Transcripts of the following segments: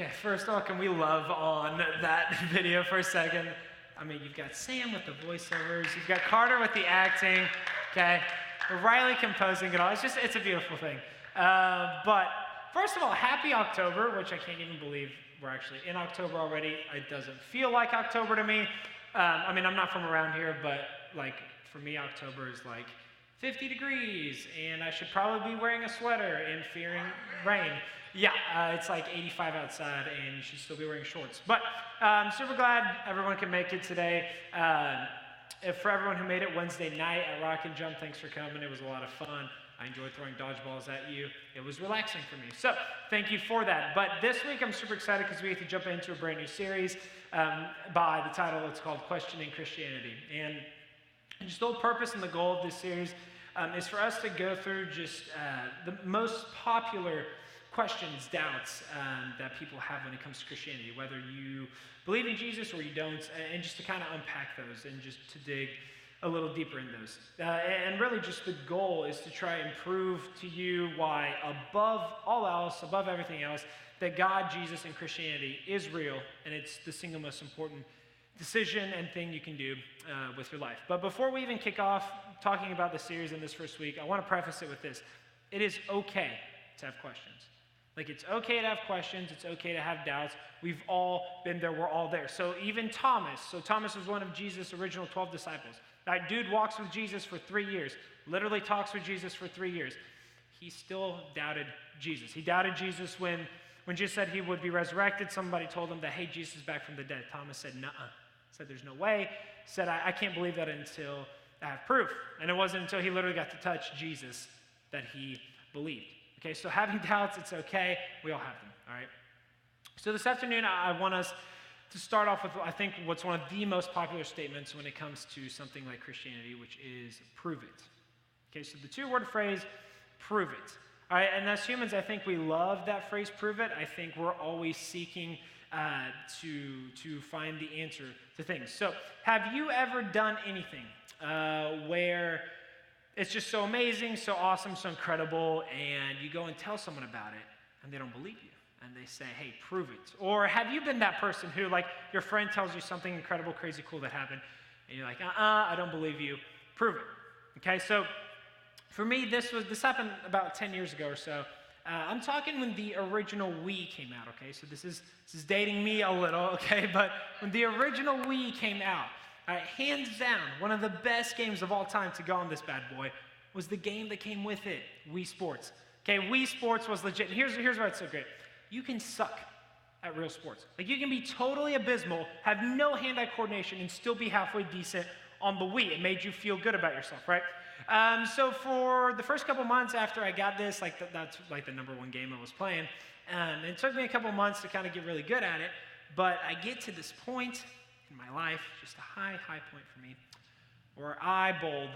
Okay, first of all, can we love on that video for a second? I mean, you've got Sam with the voiceovers, you've got Carter with the acting, okay? Riley composing it all. It's a beautiful thing. But first of all, happy October, which I can't even believe we're actually in October already. It doesn't feel like October to me. I mean, I'm not from around here, but like for me, October is like 50 degrees, and I should probably be wearing a sweater and fearing rain. Yeah, it's like 85 outside, and you should still be wearing shorts. But I'm super glad everyone can make it today. For everyone who made it Wednesday night at Rock and Jump, thanks for coming. It was a lot of fun. I enjoyed throwing dodgeballs at you. It was relaxing for me. So thank you for that. But this week I'm super excited because we get to jump into a brand new series by the title. It's called Questioning Christianity. And just the whole purpose and the goal of this series is for us to go through just the most popular questions, doubts that people have when it comes to Christianity, whether you believe in Jesus or you don't, and just to kind of unpack those and just to dig a little deeper in those. And really just the goal is to try and prove to you why above all else, above everything else, that God, Jesus, and Christianity is real, and it's the single most important decision and thing you can do with your life. But before we even kick off talking about the series in this first week, I want to preface it with this. It is okay to have questions. Like, it's okay to have questions. It's okay to have doubts. We've all been there. We're all there. So even Thomas. So Thomas was one of Jesus' original 12 disciples. That dude walks with Jesus for 3 years. Literally talks with Jesus for 3 years. He still doubted Jesus. He doubted Jesus when Jesus said he would be resurrected. Somebody told him that, hey, Jesus is back from the dead. Thomas said, nuh-uh. Said, there's no way. Said, I can't believe that until I have proof. And it wasn't until he literally got to touch Jesus that he believed. Okay, so having doubts, it's okay. We all have them, all right? So this afternoon, I want us to start off with, I think, what's one of the most popular statements when it comes to something like Christianity, which is prove it. Okay, so the two-word phrase, prove it. All right, and as humans, I think we love that phrase, prove it. I think we're always seeking to find the answer to things. So have you ever done anything where it's just so amazing, so awesome, so incredible, and you go and tell someone about it, and they don't believe you, and they say, hey, prove it? Or have you been that person who, like, your friend tells you something incredible, crazy, cool that happened, and you're like, I don't believe you, prove it? Okay, so for me, this happened about 10 years ago or so. I'm talking when the original Wii came out, okay? So this is dating me a little, okay? But when the original Wii came out, hands down, one of the best games of all time to go on this bad boy was the game that came with it, Wii Sports. Okay, Wii Sports was legit. And here's why it's so great. You can suck at real sports. Like, you can be totally abysmal, have no hand-eye coordination, and still be halfway decent on the Wii. It made you feel good about yourself, right? So for the first couple months after I got this, that's like the number one game I was playing. It took me a couple months to kind of get really good at it, but I get to this point in my life, just a high point for me, where I bowled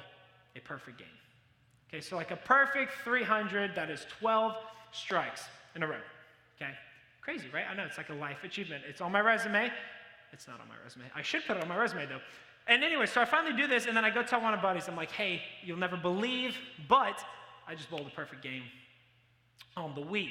a perfect game. Okay, so like a perfect 300, that is 12 strikes in a row. Okay, crazy, right? I know, it's like a life achievement. It's on my resume. It's not on my resume. I should put it on my resume, though. And anyway, so I finally do this, and then I go tell one of my buddies, I'm like, hey, you'll never believe, but I just bowled a perfect game on the Wii.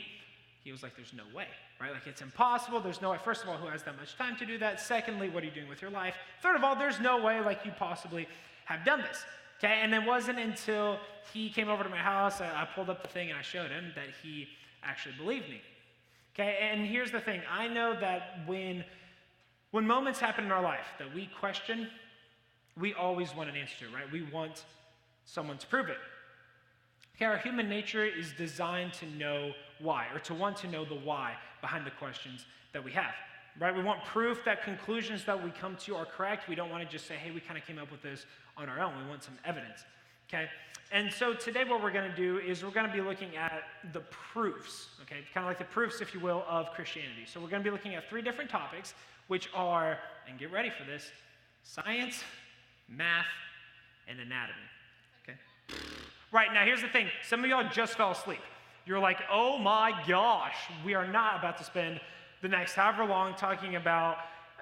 He was like, there's no way, right? Like, it's impossible. There's no way. First of all, who has that much time to do that? Secondly, what are you doing with your life? Third of all, there's no way, like, you possibly have done this, okay? And it wasn't until he came over to my house, I pulled up the thing, and I showed him that he actually believed me, okay? And here's the thing. I know that when moments happen in our life that we question, we always want an answer to it, right? We want someone to prove it. Okay, our human nature is designed to know why, or to want to know the why behind the questions that we have, right? We want proof that conclusions that we come to are correct. We don't want to just say, hey, we kind of came up with this on our own. We want some evidence, okay? And so today what we're going to do is we're going to be looking at the proofs, okay? Kind of like the proofs, if you will, of Christianity. So we're going to be looking at 3 different topics, which are, and get ready for this, science, math, and anatomy, okay? Right, now here's the thing. Some of y'all just fell asleep. You're like, oh my gosh, we are not about to spend the next however long talking about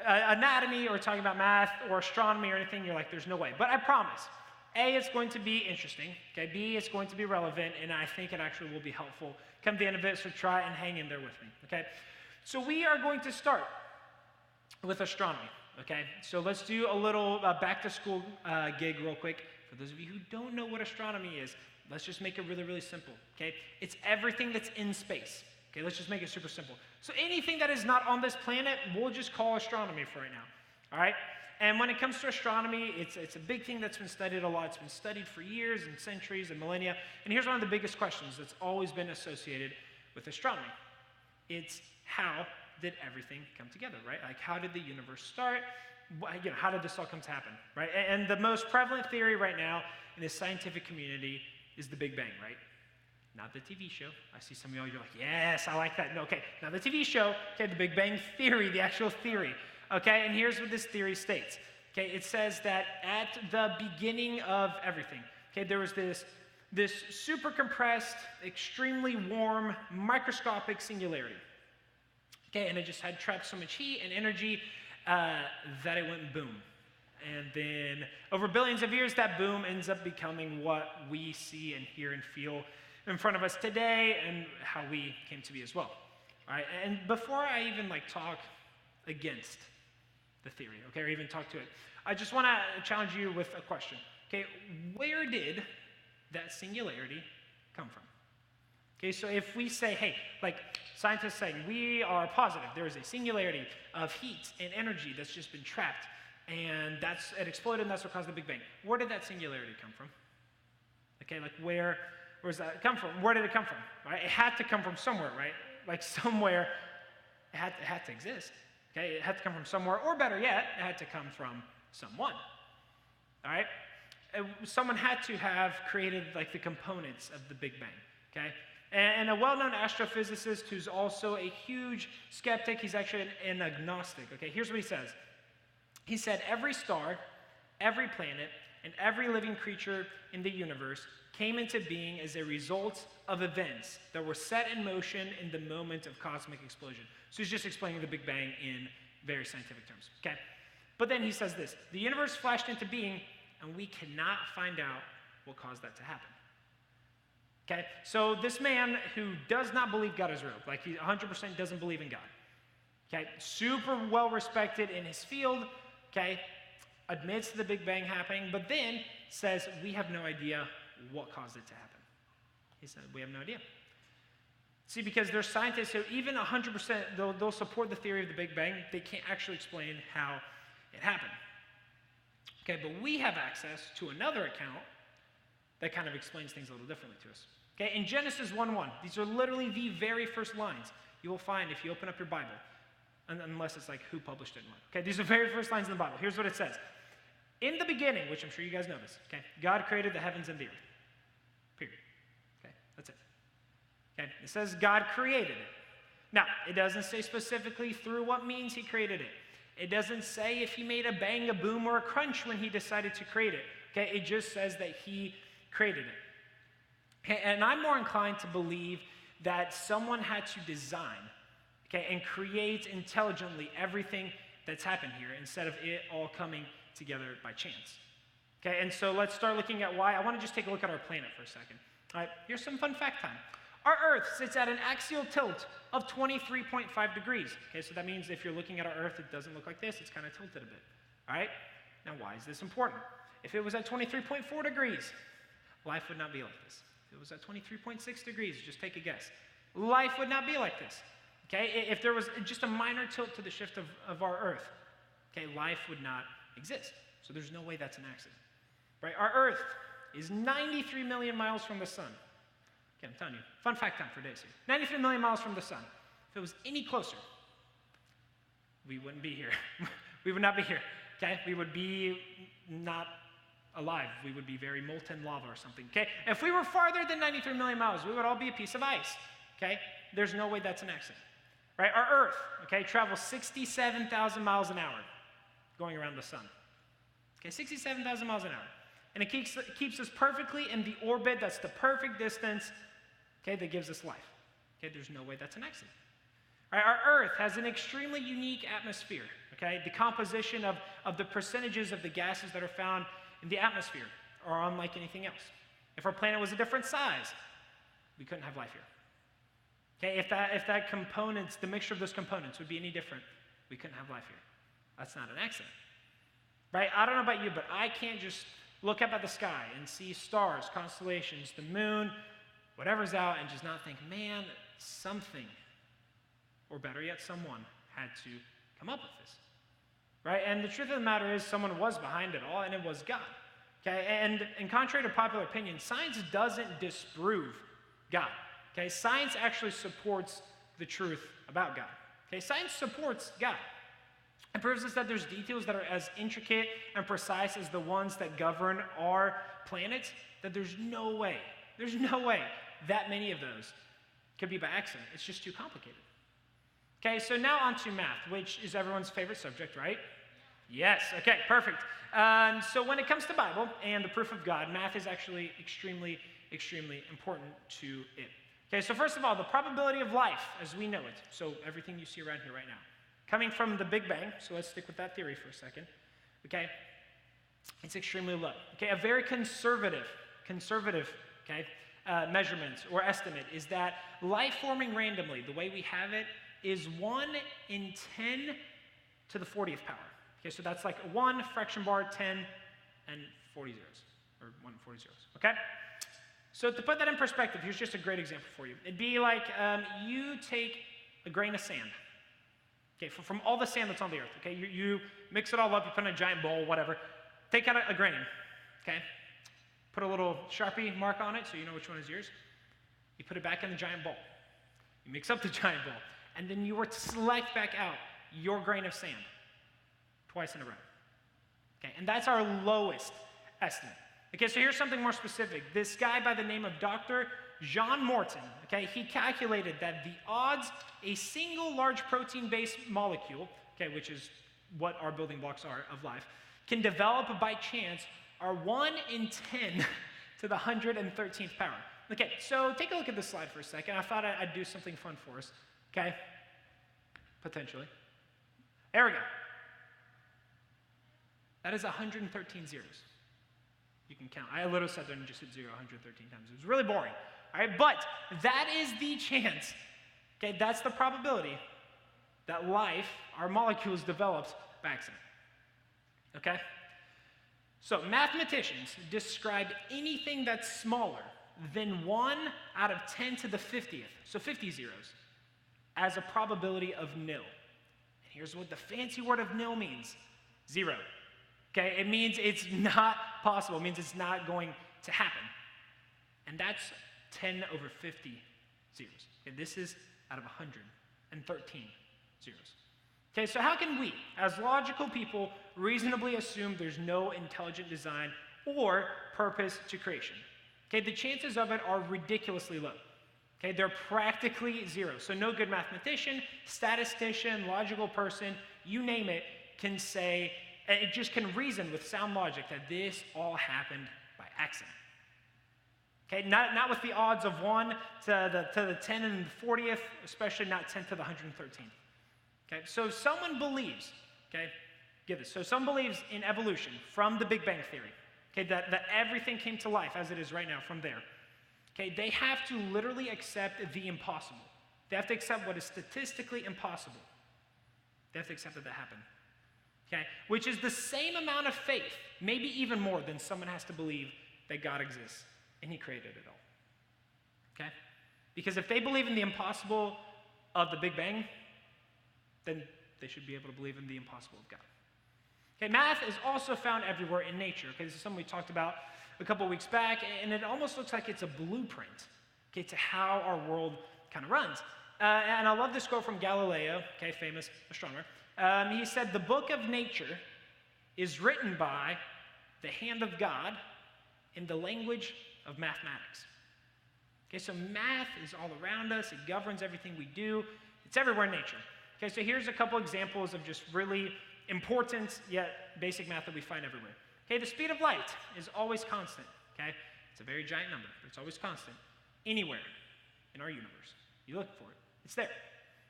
anatomy or talking about math or astronomy or anything. You're like, there's no way. But I promise, A, it's going to be interesting, okay? B, it's going to be relevant, and I think it actually will be helpful come the end of it, so try and hang in there with me, okay? So we are going to start with astronomy, okay? So let's do a little back-to-school gig real quick. For those of you who don't know what astronomy is, let's just make it really, really simple, okay? It's everything that's in space, okay? Let's just make it super simple. So anything that is not on this planet, we'll just call astronomy for right now, all right? And when it comes to astronomy, it's a big thing that's been studied a lot. It's been studied for years and centuries and millennia. And here's one of the biggest questions that's always been associated with astronomy. It's how did everything come together, right? Like, how did the universe start? How did this all come to happen, right? And the most prevalent theory right now in the scientific community is the Big Bang, right? Not the TV show. I see some of y'all, you're like, yes, I like that. No, okay, not the TV show. Okay, the Big Bang theory, the actual theory. Okay, and here's what this theory states. Okay, it says that at the beginning of everything, okay, there was this super compressed, extremely warm, microscopic singularity. Okay, and it just had trapped so much heat and energy that it went boom. And then over billions of years, that boom ends up becoming what we see and hear and feel in front of us today and how we came to be as well. All right, and before I even talk against the theory, okay, or even talk to it, I just want to challenge you with a question. Okay, where did that singularity come from? Okay, so if we say, hey, scientists say, we are positive there is a singularity of heat and energy that's just been trapped, and it exploded, and that's what caused the Big Bang. Where did that singularity come from? Okay, where does that come from? Where did it come from? Right? It had to come from somewhere, right? Somewhere, it had to exist. Okay, it had to come from somewhere, or better yet, it had to come from someone. All right? Someone had to have created the components of the Big Bang. Okay? And a well-known astrophysicist who's also a huge skeptic, he's actually an agnostic. Okay, here's what he says. He said, every star, every planet, and every living creature in the universe came into being as a result of events that were set in motion in the moment of cosmic explosion. So he's just explaining the Big Bang in very scientific terms, okay? But then he says this, the universe flashed into being, and we cannot find out what caused that to happen. Okay, so this man who does not believe God is real, he 100% doesn't believe in God, okay, super well respected in his field, okay, admits to the Big Bang happening, but then says, we have no idea what caused it to happen. He said, we have no idea. See, because there's scientists who even 100%, they'll support the theory of the Big Bang, they can't actually explain how it happened. Okay, but we have access to another account that kind of explains things a little differently to us. Okay, in Genesis 1:1, these are literally the very first lines you will find if you open up your Bible, unless it's who published it and what. Okay, these are the very first lines in the Bible. Here's what it says. In the beginning, which I'm sure you guys know this, okay, God created the heavens and the earth. Period. Okay, that's it. Okay, it says God created it. Now, it doesn't say specifically through what means he created it. It doesn't say if he made a bang, a boom, or a crunch when he decided to create it. Okay, it just says that he created it. Okay, and I'm more inclined to believe that someone had to design, okay, and create intelligently everything that's happened here instead of it all coming together by chance. Okay, and so let's start looking at why. I want to just take a look at our planet for a second. All right, here's some fun fact time. Our Earth sits at an axial tilt of 23.5 degrees. Okay, so that means if you're looking at our Earth, it doesn't look like this. It's kind of tilted a bit. All right? Now, why is this important? If it was at 23.4 degrees, life would not be like this. If it was at 23.6 degrees, just take a guess. Life would not be like this. Okay? If there was just a minor tilt to the shift of our Earth, okay, life would not exist. So there's no way that's an accident. Right? Our Earth is 93 million miles from the sun. Okay, I'm telling you, fun fact time for days here. 93 million miles from the sun. If it was any closer, we wouldn't be here. We would not be here, okay? We would be not alive. We would be very molten lava or something, okay? If we were farther than 93 million miles, we would all be a piece of ice, okay? There's no way that's an accident, right? Our Earth, okay, travels 67,000 miles an hour going around the sun, okay? 67,000 miles an hour. And it keeps us perfectly in the orbit that's the perfect distance, okay, that gives us life. Okay, there's no way that's an accident. All right, our Earth has an extremely unique atmosphere, okay? The composition of the percentages of the gases that are found in the atmosphere are unlike anything else. If our planet was a different size, we couldn't have life here. Okay, if that components, the mixture of those components would be any different, we couldn't have life here. That's not an accident. Right? I don't know about you, but I can't just look up at the sky and see stars, constellations, the moon, whatever's out, and just not think, man, something, or better yet, someone had to come up with this. Right? And the truth of the matter is someone was behind it all, and it was God. Okay? And contrary to popular opinion, science doesn't disprove God. Okay? Science actually supports the truth about God. Okay? Science supports God. It proves us that there's details that are as intricate and precise as the ones that govern our planet, that there's no way that many of those could be by accident. It's just too complicated. Okay, so now on to math, which is everyone's favorite subject, right? Yes, okay, perfect. So when it comes to Bible and the proof of God, math is actually extremely, extremely important to it. Okay, so first of all, the probability of life as we know it, so everything you see around here right now, coming from the Big Bang, so let's stick with that theory for a second, okay? It's extremely low. Okay, a very conservative, okay, measurement or estimate is that life forming randomly, the way we have it, is 1 in 10 to the 40th power. Okay, so that's like 1 fraction bar, 10, and 40 zeros, or 1 and 40 zeros, okay? So to put that in perspective, here's just a great example for you. It'd be like you take a grain of sand, okay, from all the sand that's on the earth, okay? You mix it all up, you put it in a giant bowl, whatever. Take out a grain, okay? Put a little Sharpie mark on it so you know which one is yours. You put it back in the giant bowl. You mix up the giant bowl. And then you were to select back out your grain of sand twice in a row. Okay, and that's our lowest estimate. Okay, so here's something more specific. This guy by the name of Dr. John Morton, okay, he calculated that the odds a single large protein-based molecule, okay, which is what our building blocks are of life, can develop by chance are 1 in 10 to the 113th power. Okay, so take a look at this slide for a second. I thought I'd do something fun for us, okay? Potentially. There we go. That is 113 zeros. You can count. I literally sat there and just hit 0 113 times. It was really boring. All right, but that is the chance, okay, that's the probability that life, our molecules, developed by accident. Okay? So mathematicians describe anything that's smaller than 1 out of 10 to the 50th, so 50 zeros, as a probability of nil. And here's what the fancy word of nil means: 0. Okay, it means it's not possible. It means it's not going to happen. And that's 10 over 50 zeros. Okay, this is out of 113 zeros. Okay, so how can we, as logical people, reasonably assume there's no intelligent design or purpose to creation? Okay, the chances of it are ridiculously low. Okay, they're practically 0. So no good mathematician, statistician, logical person, you name it, can say, it just can reason with sound logic that this all happened by accident. Okay, not with the odds of 1 to the 10 and the 40th, especially not 10 to the 113th. Okay, so someone believes, okay, get this, so someone believes in evolution from the Big Bang Theory, okay, that everything came to life as it is right now from there. Okay, they have to literally accept the impossible. They have to accept what is statistically impossible. They have to accept that happened. Okay, which is the same amount of faith, maybe even more, than someone has to believe that God exists and he created it all. Okay? Because if they believe in the impossible of the Big Bang, then they should be able to believe in the impossible of God. Okay, math is also found everywhere in nature. Okay, this is something we talked about a couple weeks back, and it almost looks like it's a blueprint, okay, to how our world kind of runs. And I love this quote from Galileo, okay, famous astronomer. He said, "The book of nature is written by the hand of God in the language of mathematics." Okay, so math is all around us. It governs everything we do. It's everywhere in nature. Okay, so here's a couple examples of just really important yet basic math that we find everywhere. Okay, the speed of light is always constant. Okay, it's a very giant number, but it's always constant anywhere in our universe. You look for it, it's there.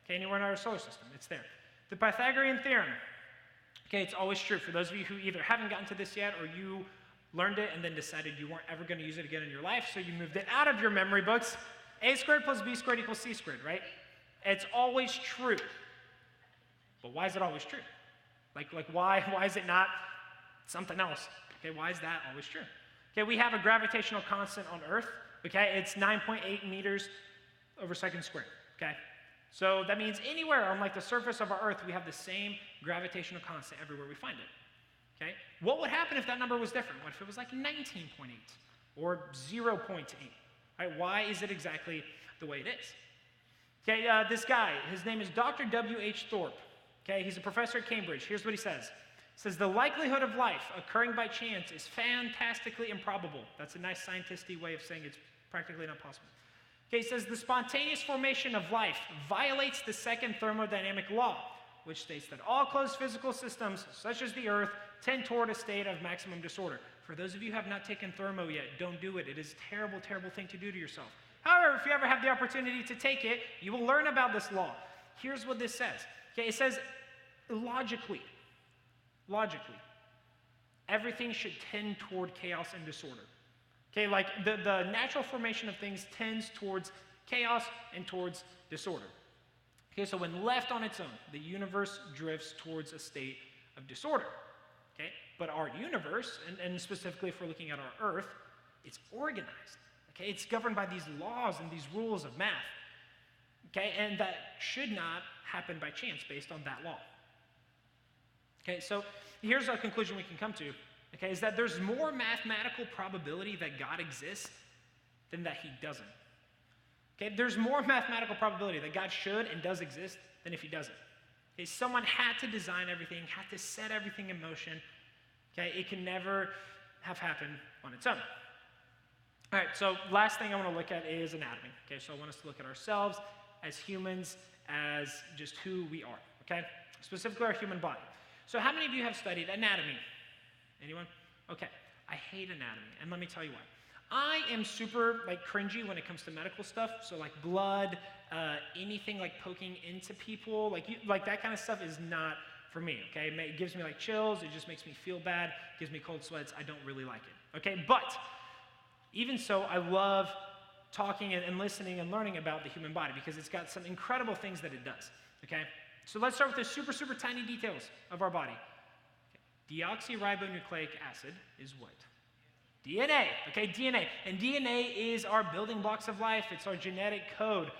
Okay, anywhere in our solar system, it's there. The Pythagorean theorem, okay, it's always true. For those of you who either haven't gotten to this yet or you learned it and then decided you weren't ever going to use it again in your life, so you moved it out of your memory books A squared plus B squared equals C squared, right? It's always true. But why is it always true? Like why is it not something else? Okay, why is that always true? Okay, we have a gravitational constant on Earth. Okay, it's 9.8 meters over second squared. Okay, so that means anywhere on like the surface of our Earth, we have the same gravitational constant everywhere we find it. Okay, what would happen if that number was different? What if it was like 19.8 or 0.8? Right, why is it exactly the way it is? Okay, this guy, his name is Dr. W.H. Thorpe. Okay, he's a professor at Cambridge. Here's what he says. He says, the likelihood of life occurring by chance is fantastically improbable. That's a nice scientisty way of saying it's practically not possible. Okay, he says, the spontaneous formation of life violates the second thermodynamic law, which states that all closed physical systems, such as the Earth, tend toward a state of maximum disorder. For those of you who have not taken thermo yet, don't do it. It is a terrible, terrible thing to do to yourself. However, if you ever have the opportunity to take it, you will learn about this law. Here's what this says. Okay, it says, logically, everything should tend toward chaos and disorder. Okay, like the natural formation of things tends towards chaos and towards disorder. Okay, so when left on its own, the universe drifts towards a state of disorder. Okay, but our universe, and specifically if we're looking at our Earth, it's organized. Okay, it's governed by these laws and these rules of math. Okay, and that should not happen by chance based on that law. Okay, so here's a conclusion we can come to, okay, is that there's more mathematical probability that God exists than that he doesn't. Okay, there's more mathematical probability that God should and does exist than if he doesn't. Okay, someone had to design everything, had to set everything in motion. Okay, it can never have happened on its own. All right, so last thing I want to look at is anatomy. Okay, so I want us to look at ourselves as humans, as just who we are, okay? Specifically our human body. So how many of you have studied anatomy? Anyone? Okay, I hate anatomy, and let me tell you why. I am super cringy when it comes to medical stuff, so like blood, anything like poking into people, like that kind of stuff is not for me, okay? It gives me chills, it just makes me feel bad, gives me cold sweats, I don't really like it, okay? But even so, I love talking and listening and learning about the human body because it's got some incredible things that it does, okay? So let's start with the super, super tiny details of our body. Okay. Deoxyribonucleic acid is what? DNA, okay, DNA. And DNA is our building blocks of life. It's our genetic code.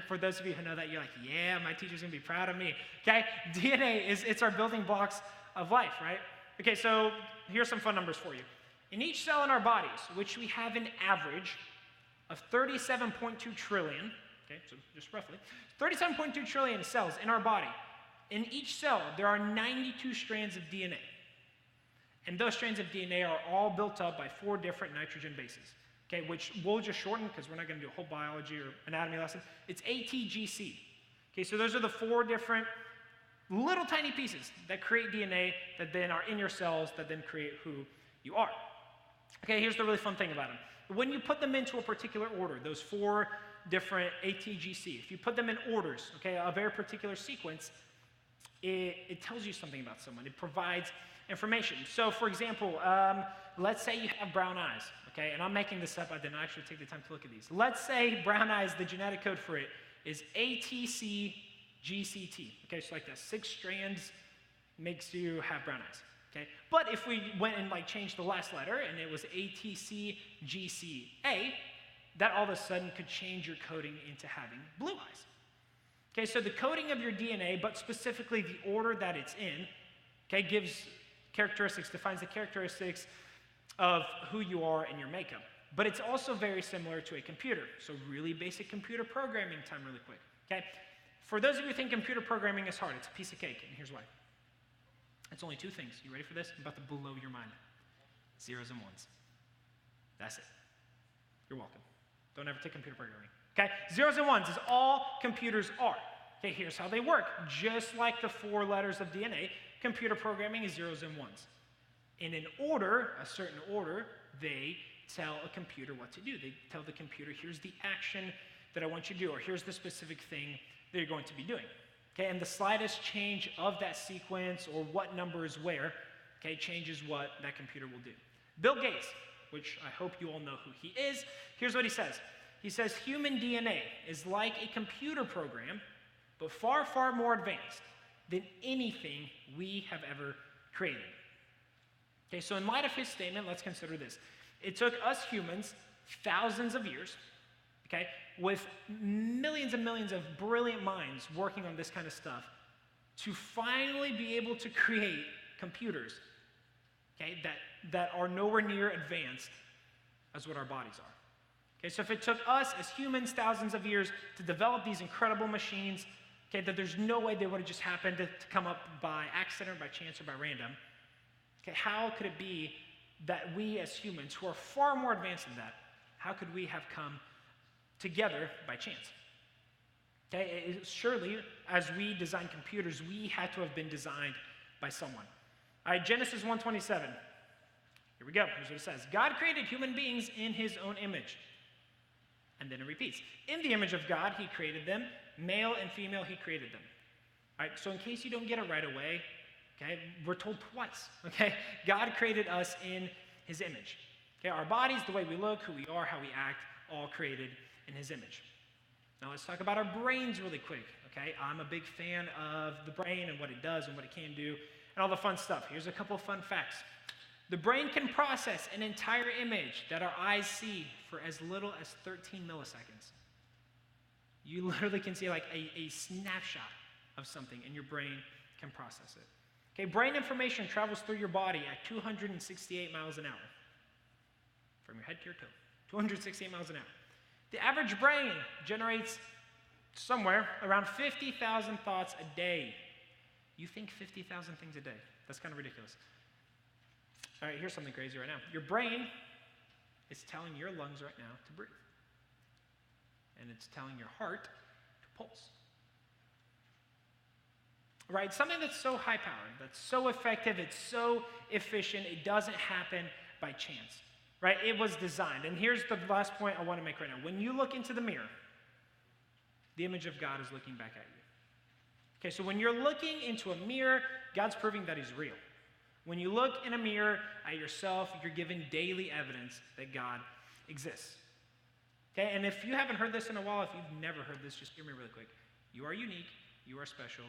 For those of you who know that, you're like, yeah, my teacher's gonna be proud of me, okay? DNA it's our building blocks of life, right? Okay, so here's some fun numbers for you. In each cell in our bodies, which we have an average of 37.2 trillion, okay, so just roughly, 37.2 trillion cells in our body. In each cell, there are 92 strands of DNA. And those strands of DNA are all built up by 4 different nitrogen bases, okay, which we'll just shorten because we're not going to do a whole biology or anatomy lesson. It's ATGC. Okay, so those are the 4 different little tiny pieces that create DNA that then are in your cells that then create who you are. Okay, here's the really fun thing about them. When you put them into a particular order, those 4 different ATGC, if you put them in orders, okay, a very particular sequence, it tells you something about someone. It provides information. So, for example, let's say you have brown eyes, okay, and I'm making this up. I didn't actually take the time to look at these. Let's say brown eyes, the genetic code for it is ATCGCT, okay, so like that 6 strands makes you have brown eyes. Okay, but if we went and changed the last letter and it was ATCGCA, that all of a sudden could change your coding into having blue eyes. Okay, so the coding of your DNA, but specifically the order that it's in, okay, defines the characteristics of who you are and your makeup. But it's also very similar to a computer. So really basic computer programming time really quick. Okay, for those of you who think computer programming is hard, it's a piece of cake, and here's why. It's only 2 things. You ready for this? I'm about to blow your mind. 0s and 1s. That's it. You're welcome. Don't ever take computer programming. Okay? 0s and 1s is all computers are. Okay, here's how they work. Just like the 4 letters of DNA, computer programming is 0s and 1s. In an order, a certain order, they tell a computer what to do. They tell the computer, here's the action that I want you to do, or here's the specific thing that you're going to be doing. Okay, and the slightest change of that sequence or what number is where, okay, changes what that computer will do. Bill Gates, which I hope you all know who he is, here's what he says. He says, human DNA is like a computer program, but far, far more advanced than anything we have ever created. Okay, so in light of his statement, let's consider this. It took us humans thousands of years, okay, with millions and millions of brilliant minds working on this kind of stuff to finally be able to create computers, okay, that are nowhere near advanced as what our bodies are. Okay, so if it took us as humans thousands of years to develop these incredible machines, okay, that there's no way they would have just happened to come up by accident, or by chance, or by random, okay, how could it be that we as humans, who are far more advanced than that, how could we have come together by chance? Okay, surely, as we design computers, we had to have been designed by someone. All right, Genesis 1:27. Here we go. Here's what it says. God created human beings in his own image. And then it repeats. In the image of God, he created them. Male and female, he created them. All right, so in case you don't get it right away, okay, we're told twice, okay? God created us in his image. Okay, our bodies, the way we look, who we are, how we act, all created in his image. Now let's talk about our brains really quick, okay? I'm a big fan of the brain and what it does and what it can do and all the fun stuff. Here's a couple of fun facts. The brain can process an entire image that our eyes see for as little as 13 milliseconds. You literally can see like a snapshot of something, and your brain can process it. Okay, brain information travels through your body at 268 miles an hour. From your head to your toe, 268 miles an hour. The average brain generates somewhere around 50,000 thoughts a day. You think 50,000 things a day. That's kind of ridiculous. All right, here's something crazy right now. Your brain is telling your lungs right now to breathe. And it's telling your heart to pulse. Right? Something that's so high-powered, that's so effective, it's so efficient, it doesn't happen by chance. Right? It was designed. And here's the last point I want to make right now. When you look into the mirror, the image of God is looking back at you. Okay, so when you're looking into a mirror, God's proving that he's real. When you look in a mirror at yourself, you're given daily evidence that God exists. Okay, and if you haven't heard this in a while, if you've never heard this, just hear me really quick. You are unique, you are special,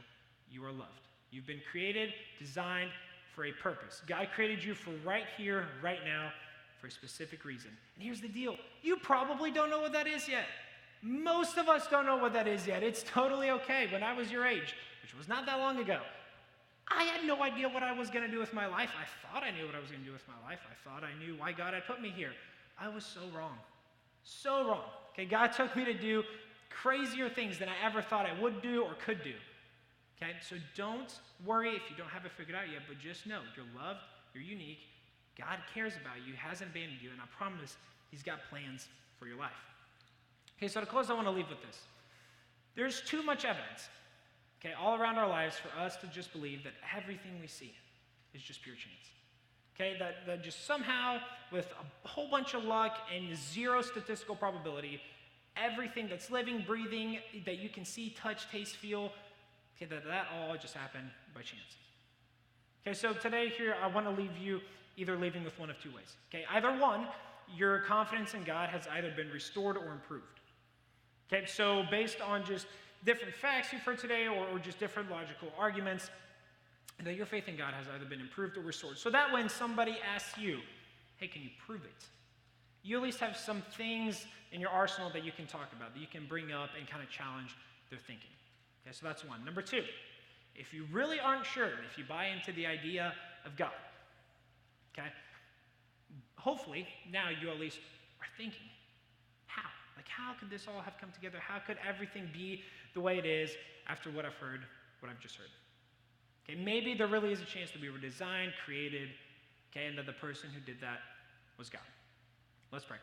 you are loved. You've been created, designed for a purpose. God created you for right here, right now, for a specific reason. And here's the deal. You probably don't know what that is yet. Most of us don't know what that is yet. It's totally okay. When I was your age, which was not that long ago, I had no idea what I was going to do with my life. I thought I knew what I was going to do with my life. I thought I knew why God had put me here. I was so wrong. So wrong. Okay, God took me to do crazier things than I ever thought I would do or could do. Okay, so don't worry if you don't have it figured out yet, but just know you're loved, you're unique, God cares about you, hasn't abandoned you, and I promise he's got plans for your life. Okay, so to close, I want to leave with this. There's too much evidence, okay, all around our lives for us to just believe that everything we see is just pure chance. Okay, that just somehow, with a whole bunch of luck and zero statistical probability, everything that's living, breathing, that you can see, touch, taste, feel, okay, that all just happened by chance. Okay, so today here, I want to leave you either leaving with one of two ways. Okay, either one, your confidence in God has either been restored or improved. Okay, so based on just different facts you've heard today or just different logical arguments, that your faith in God has either been improved or restored. So that when somebody asks you, hey, can you prove it? You at least have some things in your arsenal that you can talk about, that you can bring up and kind of challenge their thinking. Okay, so that's one. Number two, if you really aren't sure, if you buy into the idea of God, okay, hopefully now you at least are thinking, how? Like, how could this all have come together? How could everything be the way it is after what I've heard, what I've just heard? Okay, maybe there really is a chance that we were designed, created, okay, and that the person who did that was God. Let's pray.